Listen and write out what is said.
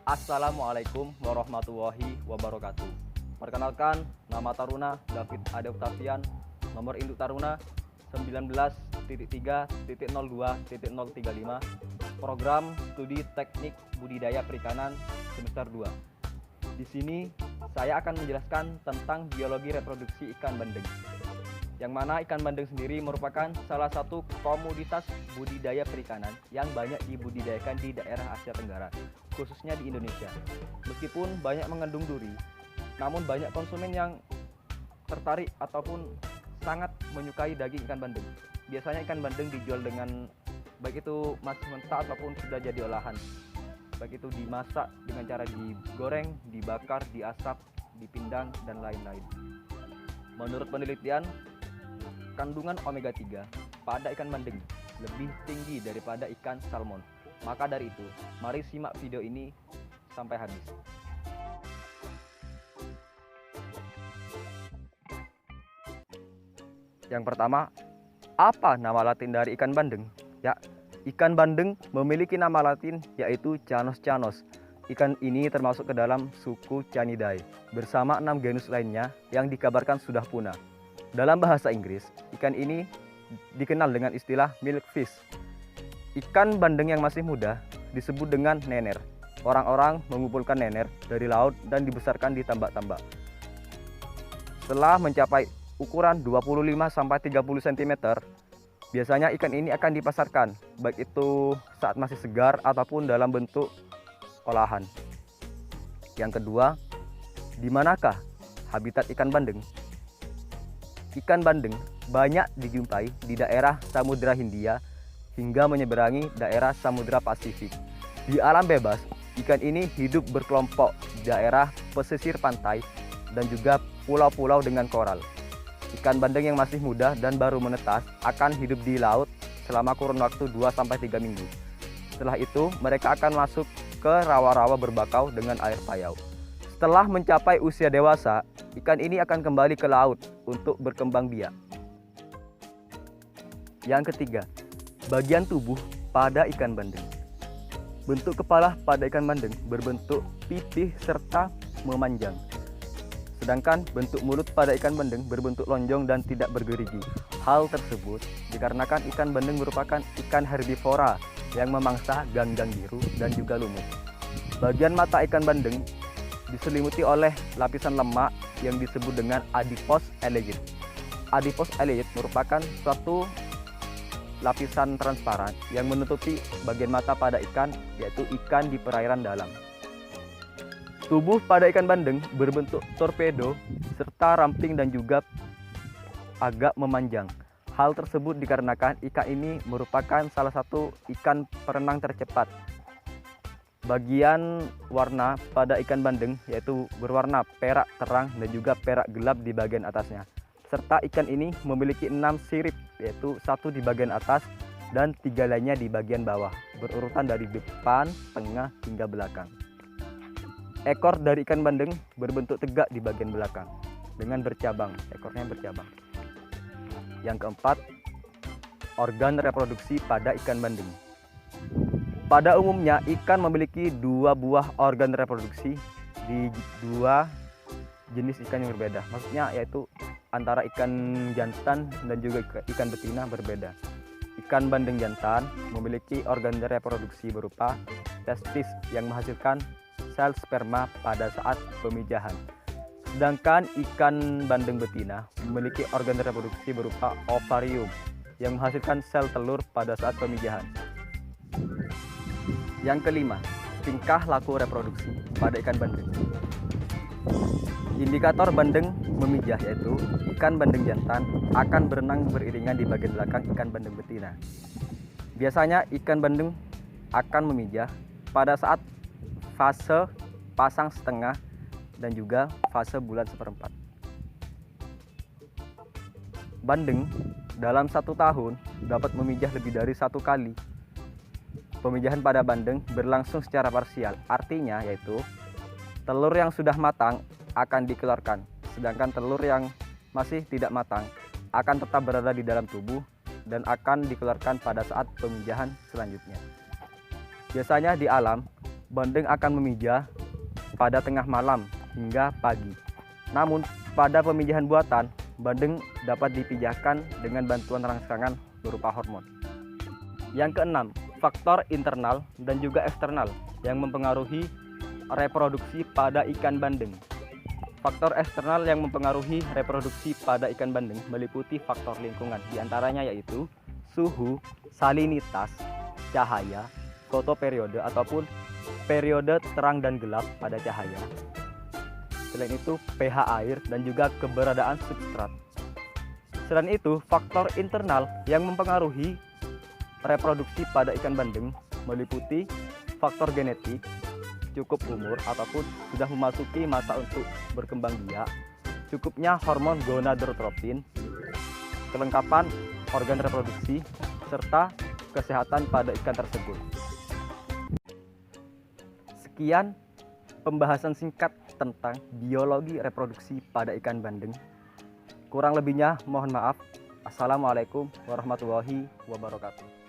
Assalamualaikum warahmatullahi wabarakatuh. Perkenalkan, nama taruna David Ade Octavian, nomor induk taruna 19.3.02.035, program studi teknik budidaya perikanan semester 2. Di sini saya akan menjelaskan tentang biologi reproduksi ikan bandeng. Yang mana ikan bandeng sendiri merupakan salah satu komoditas budidaya perikanan yang banyak dibudidayakan di daerah Asia Tenggara, khususnya di Indonesia. Meskipun banyak mengandung duri, namun banyak konsumen yang tertarik ataupun sangat menyukai daging ikan bandeng. Biasanya ikan bandeng dijual dengan baik itu masih mentah ataupun sudah jadi olahan. Baik itu dimasak dengan cara digoreng, dibakar, diasap, dipindang, dan lain-lain. Menurut penelitian, kandungan omega 3 pada ikan bandeng lebih tinggi daripada ikan salmon. Maka dari itu, mari simak video ini sampai habis. Yang pertama, apa nama latin dari ikan bandeng? Ya, ikan bandeng memiliki nama latin yaitu Chanos chanos. Ikan ini termasuk ke dalam suku Chanidae bersama 6 genus lainnya yang dikabarkan sudah punah. Dalam bahasa Inggris, ikan ini dikenal dengan istilah milkfish. Ikan bandeng yang masih muda disebut dengan nener. Orang-orang mengumpulkan nener dari laut dan dibesarkan di tambak-tambak. Setelah mencapai ukuran 25-30 cm, biasanya ikan ini akan dipasarkan, baik itu saat masih segar ataupun dalam bentuk olahan. Yang kedua, di manakah habitat ikan bandeng? Ikan bandeng banyak dijumpai di daerah Samudra Hindia hingga menyeberangi daerah Samudra Pasifik. Di alam bebas, ikan ini hidup berkelompok di daerah pesisir pantai dan juga pulau-pulau dengan koral. Ikan bandeng yang masih muda dan baru menetas akan hidup di laut selama kurun waktu 2-3 minggu. Setelah itu, mereka akan masuk ke rawa-rawa berbakau dengan air payau. Setelah mencapai usia dewasa, ikan ini akan kembali ke laut untuk berkembang biak. Yang ketiga, bagian tubuh pada ikan bandeng. Bentuk kepala pada ikan bandeng berbentuk pipih serta memanjang. Sedangkan bentuk mulut pada ikan bandeng berbentuk lonjong dan tidak bergerigi. Hal tersebut dikarenakan ikan bandeng merupakan ikan herbivora yang memangsa ganggang biru dan juga lumut. Bagian mata ikan bandeng diselimuti oleh lapisan lemak yang disebut dengan adipose eleutheric. Adipose eleutheric merupakan suatu lapisan transparan yang menutupi bagian mata pada ikan, yaitu ikan di perairan dalam. Tubuh pada ikan bandeng berbentuk torpedo serta ramping dan juga agak memanjang. Hal tersebut dikarenakan ikan ini merupakan salah satu ikan perenang tercepat. Bagian warna pada ikan bandeng yaitu berwarna perak terang dan juga perak gelap di bagian atasnya. Serta ikan ini memiliki 6 sirip, yaitu 1 di bagian atas dan 3 lainnya di bagian bawah, berurutan dari depan, tengah, hingga belakang. Ekor dari ikan bandeng berbentuk tegak di bagian belakang dengan bercabang, ekornya bercabang. Yang keempat, organ reproduksi pada ikan bandeng. Pada umumnya, ikan memiliki 2 buah organ reproduksi di 2 jenis ikan yang berbeda. Maksudnya yaitu antara ikan jantan dan juga ikan betina berbeda. Ikan bandeng jantan memiliki organ reproduksi berupa testis yang menghasilkan sel sperma pada saat pemijahan. Sedangkan ikan bandeng betina memiliki organ reproduksi berupa ovarium yang menghasilkan sel telur pada saat pemijahan. Yang kelima, tingkah laku reproduksi pada ikan bandeng. Indikator bandeng memijah yaitu ikan bandeng jantan akan berenang beriringan di bagian belakang ikan bandeng betina. Biasanya ikan bandeng akan memijah pada saat fase pasang setengah dan juga fase bulan seperempat. Bandeng dalam 1 tahun dapat memijah lebih dari 1 kali. Pemijahan pada bandeng berlangsung secara parsial, artinya yaitu telur yang sudah matang akan dikeluarkan, sedangkan telur yang masih tidak matang akan tetap berada di dalam tubuh dan akan dikeluarkan pada saat pemijahan selanjutnya. Biasanya di alam, bandeng akan memijah pada tengah malam hingga pagi. Namun, pada pemijahan buatan, bandeng dapat dipijahkan dengan bantuan rangsangan berupa hormon. Yang keenam, faktor internal dan juga eksternal yang mempengaruhi reproduksi pada ikan bandeng. Faktor eksternal yang mempengaruhi reproduksi pada ikan bandeng meliputi faktor lingkungan, diantaranya yaitu suhu, salinitas, cahaya, fotoperiode ataupun periode terang dan gelap pada cahaya. Selain itu, pH air dan juga keberadaan substrat. Selain itu, faktor internal yang mempengaruhi reproduksi pada ikan bandeng meliputi faktor genetik, cukup umur ataupun sudah memasuki masa untuk berkembang biak, cukupnya hormon gonadotropin, kelengkapan organ reproduksi, serta kesehatan pada ikan tersebut. Sekian pembahasan singkat tentang biologi reproduksi pada ikan bandeng. Kurang lebihnya mohon maaf. Assalamualaikum warahmatullahi wabarakatuh.